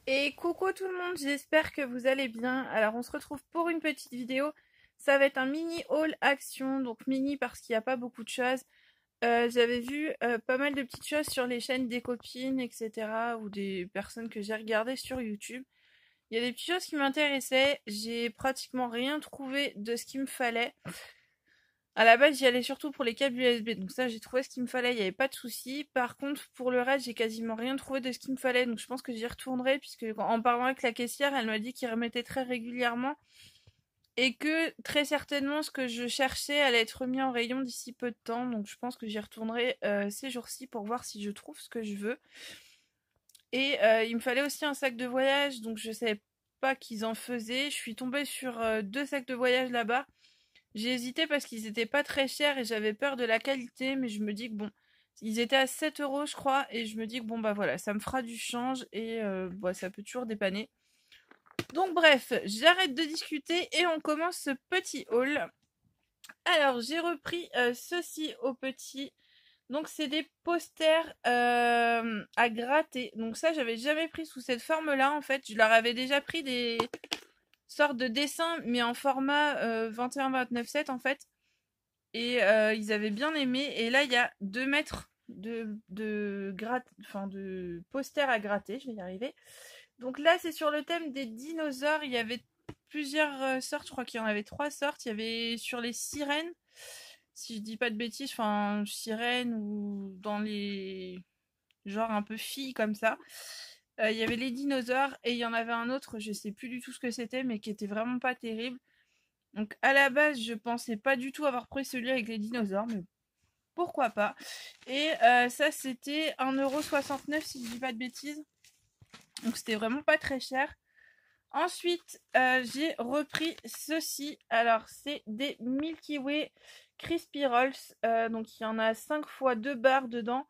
Et coucou tout le monde, j'espère que vous allez bien. Alors on se retrouve pour une petite vidéo. Ça va être un mini haul action, donc mini parce qu'il n'y a pas beaucoup de choses. J'avais vu pas mal de petites choses sur les chaînes des copines, etc. ou des personnes que j'ai regardées sur YouTube. Il y a des petites choses qui m'intéressaient. J'ai pratiquement rien trouvé de ce qu'il me fallait. À la base, j'y allais surtout pour les câbles USB, donc ça, j'ai trouvé ce qu'il me fallait, il n'y avait pas de souci. Par contre, pour le reste, j'ai quasiment rien trouvé de ce qu'il me fallait, donc je pense que j'y retournerai, puisque en parlant avec la caissière, elle m'a dit qu'il remettait très régulièrement, et que très certainement, ce que je cherchais allait être remis en rayon d'ici peu de temps, donc je pense que j'y retournerai ces jours-ci pour voir si je trouve ce que je veux. Et il me fallait aussi un sac de voyage, donc je savais pas qu'ils en faisaient. Je suis tombée sur deux sacs de voyage là-bas. J'ai hésité parce qu'ils étaient pas très chers et j'avais peur de la qualité, mais je me dis que bon, ils étaient à 7 euros, je crois, et je me dis que bon, bah voilà, ça me fera du change et bah, ça peut toujours dépanner. Donc, bref, j'arrête de discuter et on commence ce petit haul. Alors, j'ai repris ceci au petit. Donc, c'est des posters à gratter. Donc, ça, j'avais jamais pris sous cette forme-là en fait. Je leur avais déjà pris des sortes de dessins, mais en format 21-29-7 en fait. Et ils avaient bien aimé. Et là, il y a 2 mètres de posters à gratter. Je vais y arriver. Donc là, c'est sur le thème des dinosaures. Il y avait plusieurs sortes. Je crois qu'il y en avait 3 sortes. Il y avait sur les sirènes. Si je dis pas de bêtises, enfin, sirènes ou dans les genres un peu filles comme ça. Il y avait les dinosaures et il y en avait un autre, je sais plus du tout ce que c'était, mais qui était vraiment pas terrible. Donc à la base, je pensais pas du tout avoir pris celui avec les dinosaures, mais pourquoi pas. Et ça, c'était 1,69€ si je dis pas de bêtises. Donc c'était vraiment pas très cher. Ensuite, j'ai repris ceci. Alors, c'est des Milky Way Crispy Rolls. Donc, il y en a 5 fois 2 barres dedans.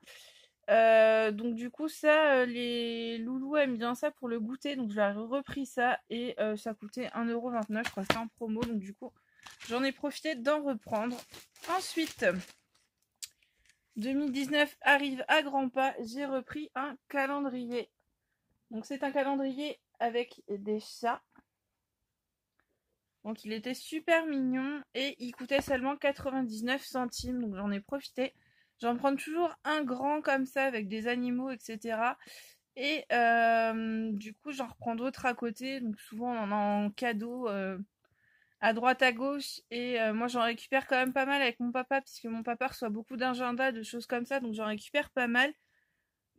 Donc, du coup, ça, les loulous aiment bien ça pour le goûter. Donc, j'ai repris ça et ça coûtait 1,29€. Je crois que c'était en promo. Donc, du coup, j'en ai profité d'en reprendre. Ensuite, 2019 arrive à grands pas. J'ai repris un calendrier. Donc, c'est un calendrier avec des chats. Donc il était super mignon et il coûtait seulement 99 centimes. Donc j'en ai profité. J'en prends toujours un grand comme ça avec des animaux, etc. Et du coup j'en reprends d'autres à côté. Donc souvent on en a en cadeau à droite à gauche. Et moi j'en récupère quand même pas mal avec mon papa, puisque mon papa reçoit beaucoup d'agendas, de choses comme ça. Donc j'en récupère pas mal.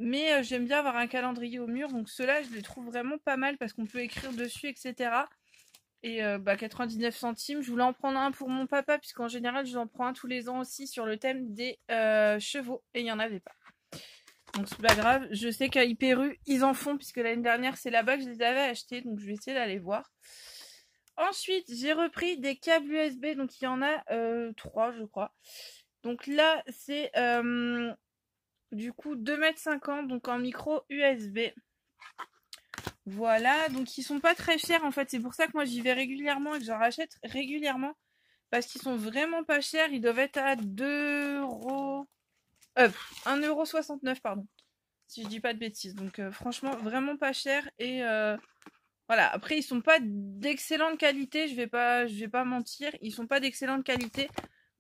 Mais j'aime bien avoir un calendrier au mur. Donc ceux-là je les trouve vraiment pas mal parce qu'on peut écrire dessus, etc. Et 99 centimes. Je voulais en prendre un pour mon papa, puisqu'en général, je en prends un tous les ans aussi sur le thème des chevaux. Et il n'y en avait pas. Donc c'est pas grave. Je sais qu'à Hyperu, ils en font, puisque l'année dernière, c'est là-bas que je les avais achetés. Donc je vais essayer d'aller voir. Ensuite, j'ai repris des câbles USB. Donc il y en a 3, je crois. Donc là, c'est du coup 2,50 m, donc en micro USB. Voilà, donc ils sont pas très chers en fait. C'est pour ça que moi j'y vais régulièrement et que j'en rachète régulièrement. Parce qu'ils sont vraiment pas chers. Ils doivent être à 2 euros. 1,69 € pardon. Si je dis pas de bêtises. Donc franchement, vraiment pas cher. Et voilà. Après, ils sont pas d'excellente qualité. Je vais pas mentir. Ils sont pas d'excellente qualité.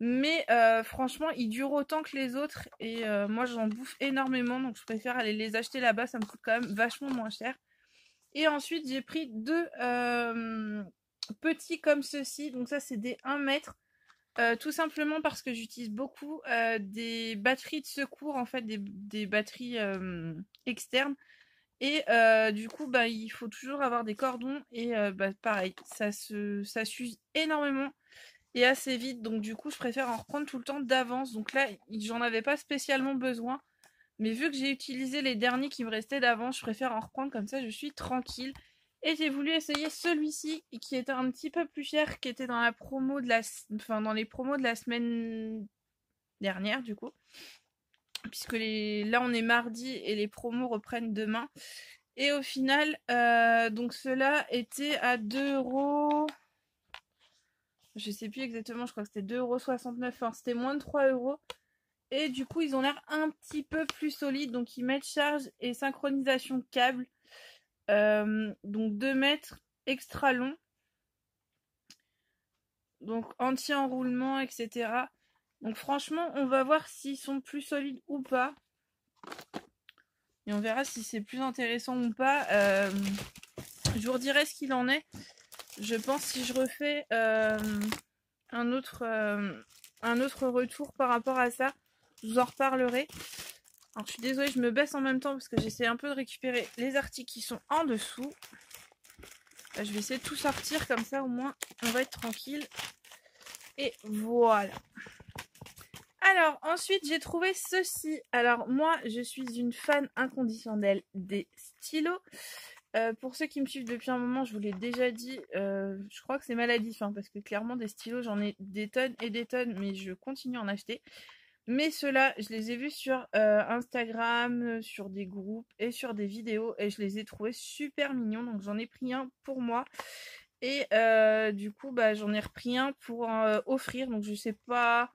Mais franchement, ils durent autant que les autres. Et moi, j'en bouffe énormément. Donc je préfère aller les acheter là-bas. Ça me coûte quand même vachement moins cher. Et ensuite, j'ai pris deux petits comme ceci. Donc ça, c'est des 1 mètre. Tout simplement parce que j'utilise beaucoup des batteries de secours, en fait, des batteries externes. Et du coup, bah, il faut toujours avoir des cordons. Et bah, pareil, ça s'use énormément et assez vite. Donc du coup, je préfère en reprendre tout le temps d'avance. Donc là, j'en avais pas spécialement besoin. Mais vu que j'ai utilisé les derniers qui me restaient d'avance, je préfère en reprendre comme ça, je suis tranquille. Et j'ai voulu essayer celui-ci qui était un petit peu plus cher, qui était dans la promo de dans les promos de la semaine dernière du coup, puisque là on est mardi et les promos reprennent demain. Et au final, donc ceux-là étaient à 2 euros. Je sais plus exactement, je crois que c'était 2,69 €. Enfin, c'était moins de 3 euros. Et du coup, ils ont l'air un petit peu plus solides. Donc, ils mettent charge et synchronisation de câbles. donc 2 mètres, extra long. Donc anti-enroulement, etc. Donc franchement, on va voir s'ils sont plus solides ou pas. Et on verra si c'est plus intéressant ou pas. Je vous redirai ce qu'il en est. Je pense si je refais un autre retour par rapport à ça, je vous en reparlerai. Alors je suis désolée, je me baisse en même temps parce que j'essaie un peu de récupérer les articles qui sont en dessous. Je vais essayer de tout sortir comme ça, au moins on va être tranquille. Et voilà. Alors ensuite j'ai trouvé ceci. Alors moi je suis une fan inconditionnelle des stylos. Pour ceux qui me suivent depuis un moment, je vous l'ai déjà dit, je crois que c'est maladif, hein, parce que clairement des stylos j'en ai des tonnes et des tonnes, mais je continue à en acheter. Mais ceux-là, je les ai vus sur Instagram, sur des groupes et sur des vidéos, et je les ai trouvés super mignons, donc j'en ai pris un pour moi. Et du coup, bah, j'en ai repris un pour offrir, donc je sais pas,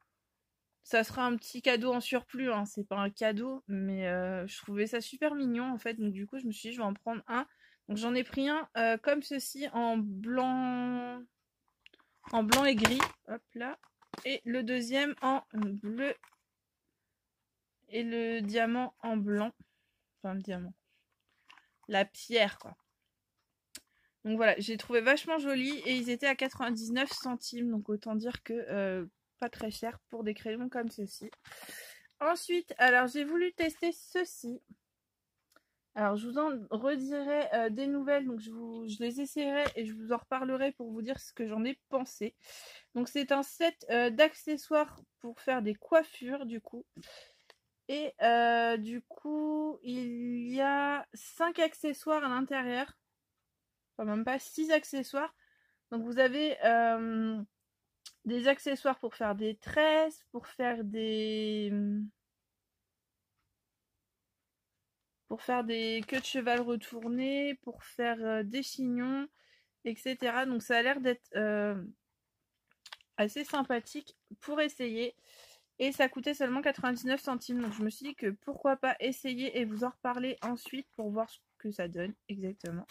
ça sera un petit cadeau en surplus, hein, c'est pas un cadeau, mais je trouvais ça super mignon en fait, donc du coup je me suis dit je vais en prendre un. Donc j'en ai pris un comme ceci en blanc et gris, hop là, et le deuxième en bleu et le diamant en blanc, enfin le diamant, la pierre quoi. Donc voilà, j'ai trouvé vachement joli et ils étaient à 99 centimes, donc autant dire que pas très cher pour des crayons comme ceci. Ensuite, alors j'ai voulu tester ceci. Alors je vous en redirai des nouvelles, donc je les essaierai et je vous en reparlerai pour vous dire ce que j'en ai pensé. Donc c'est un set d'accessoires pour faire des coiffures du coup. Et du coup il y a 5 accessoires à l'intérieur. Enfin même pas 6 accessoires. Donc vous avez des accessoires pour faire des tresses, pour faire des queues de cheval retournées, pour faire des chignons, etc. Donc ça a l'air d'être assez sympathique pour essayer. Et ça coûtait seulement 99 centimes. Donc je me suis dit que pourquoi pas essayer et vous en reparler ensuite pour voir ce que ça donne exactement.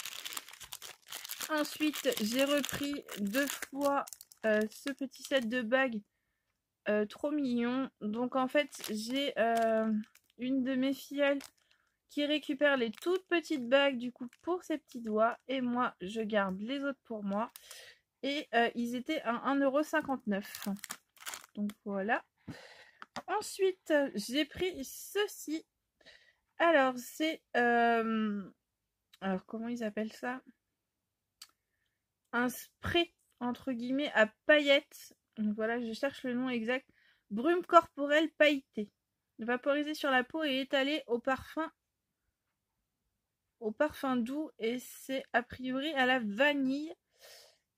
Ensuite, j'ai repris 2 fois ce petit set de bagues trop mignon. Donc en fait, j'ai une de mes filleules qui récupère les toutes petites bagues du coup pour ses petits doigts. Et moi, je garde les autres pour moi. Et ils étaient à 1,59 €. Donc voilà. Ensuite, j'ai pris ceci. Alors, c'est... alors, comment ils appellent ça? Un spray, entre guillemets, à paillettes. Donc voilà, je cherche le nom exact. Brume corporelle pailletée. Vaporisé sur la peau et étalé au parfum doux. Et c'est a priori à la vanille.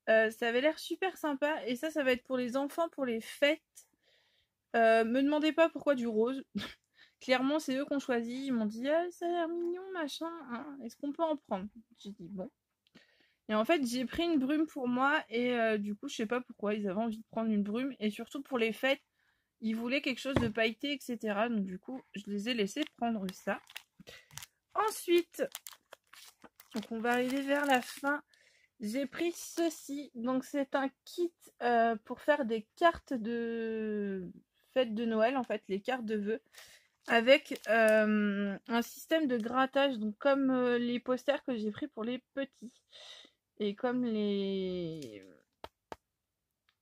Ça avait l'air super sympa. Et ça va être pour les enfants, pour les fêtes. Me demandez pas pourquoi du rose. Clairement, c'est eux qui ont choisi. Ils m'ont dit ah, ça a l'air mignon, machin. Hein. Est-ce qu'on peut en prendre? J'ai dit bon. Et en fait, j'ai pris une brume pour moi. Et du coup, je sais pas pourquoi ils avaient envie de prendre une brume. Et surtout pour les fêtes, ils voulaient quelque chose de pailleté, etc. Donc du coup, je les ai laissés prendre ça. Ensuite, donc on va arriver vers la fin. J'ai pris ceci. Donc c'est un kit pour faire des cartes de fête de Noël, en fait, les cartes de vœux. Avec un système de grattage, donc comme les posters que j'ai pris pour les petits. Et comme les...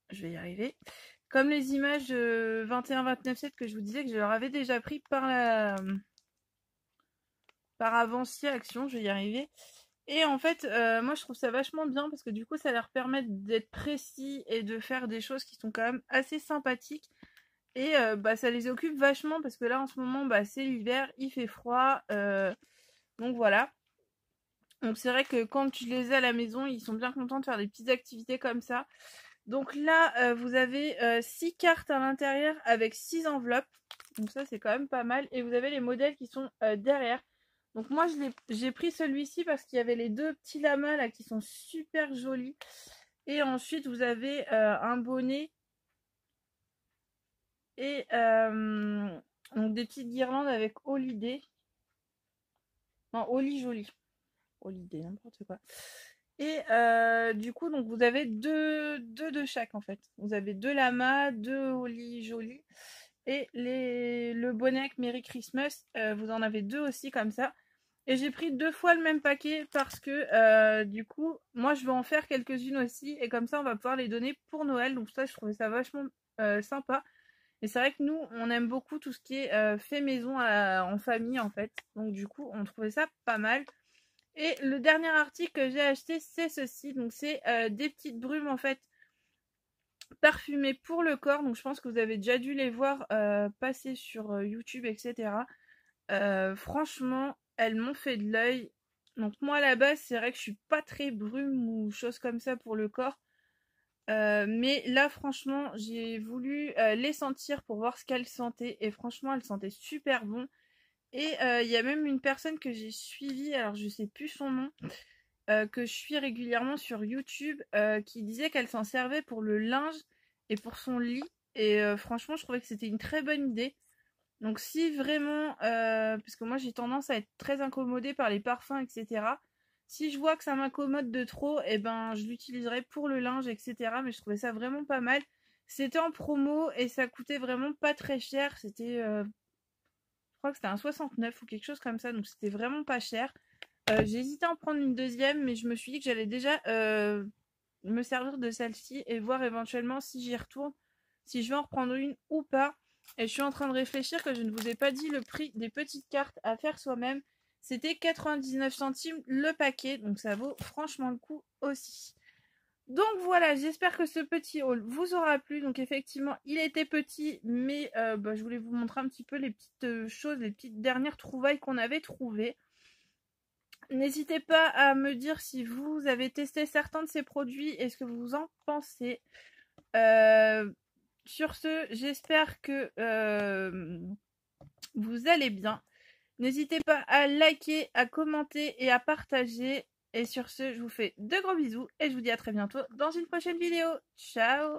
Je vais y arriver. Comme les images 21-29-7 que je vous disais que je leur avais déjà pris par Avancier Action, je vais y arriver. Et en fait, moi je trouve ça vachement bien parce que du coup ça leur permet d'être précis et de faire des choses qui sont quand même assez sympathiques. Et bah, ça les occupe vachement parce que là en ce moment bah, c'est l'hiver, il fait froid. Donc voilà. Donc c'est vrai que quand je les ai à la maison, ils sont bien contents de faire des petites activités comme ça. Donc là, vous avez 6 cartes à l'intérieur avec 6 enveloppes. Donc ça c'est quand même pas mal. Et vous avez les modèles qui sont derrière. Donc moi j'ai pris celui-ci parce qu'il y avait les deux petits lamas là qui sont super jolis. Et ensuite vous avez un bonnet. Et donc des petites guirlandes avec Holiday. Non, Holly Jolie. Holiday, n'importe quoi. Et du coup, donc vous avez deux de chaque en fait. Vous avez deux Lama, deux Holly Jolly. Et le bonnet avec Merry Christmas, vous en avez deux aussi comme ça. Et j'ai pris 2 fois le même paquet parce que du coup, moi je vais en faire quelques-unes aussi. Et comme ça, on va pouvoir les donner pour Noël. Donc ça, je trouvais ça vachement sympa. Et c'est vrai que nous, on aime beaucoup tout ce qui est fait maison en famille en fait. Donc du coup, on trouvait ça pas mal. Et le dernier article que j'ai acheté, c'est ceci. Donc c'est des petites brumes en fait parfumées pour le corps. Donc je pense que vous avez déjà dû les voir passer sur YouTube, etc. Franchement, elles m'ont fait de l'œil. Donc moi à la base, c'est vrai que je suis pas très brume ou chose comme ça pour le corps. Mais là franchement, j'ai voulu les sentir pour voir ce qu'elles sentaient. Et franchement, elles sentaient super bon. Et il y a même une personne que j'ai suivie, alors je sais plus son nom, que je suis régulièrement sur YouTube, qui disait qu'elle s'en servait pour le linge et pour son lit. Et franchement, je trouvais que c'était une très bonne idée. Donc si vraiment, parce que moi j'ai tendance à être très incommodée par les parfums, etc. Si je vois que ça m'incommode de trop, et ben je l'utiliserai pour le linge, etc. Mais je trouvais ça vraiment pas mal. C'était en promo et ça coûtait vraiment pas très cher. C'était, je crois que c'était un 69 ou quelque chose comme ça, donc c'était vraiment pas cher. J'ai hésité à en prendre une deuxième, mais je me suis dit que j'allais déjà me servir de celle-ci et voir éventuellement si j'y retourne, si je vais en reprendre une ou pas. Et je suis en train de réfléchir que je ne vous ai pas dit le prix des petites cartes à faire soi-même. C'était 99 centimes le paquet, donc ça vaut franchement le coup aussi. Donc voilà, j'espère que ce petit haul vous aura plu. Donc effectivement, il était petit, mais je voulais vous montrer un petit peu les petites choses, les petites dernières trouvailles qu'on avait trouvées. N'hésitez pas à me dire si vous avez testé certains de ces produits et ce que vous en pensez. Sur ce, j'espère que vous allez bien. N'hésitez pas à liker, à commenter et à partager. Et sur ce, je vous fais de gros bisous et je vous dis à très bientôt dans une prochaine vidéo. Ciao!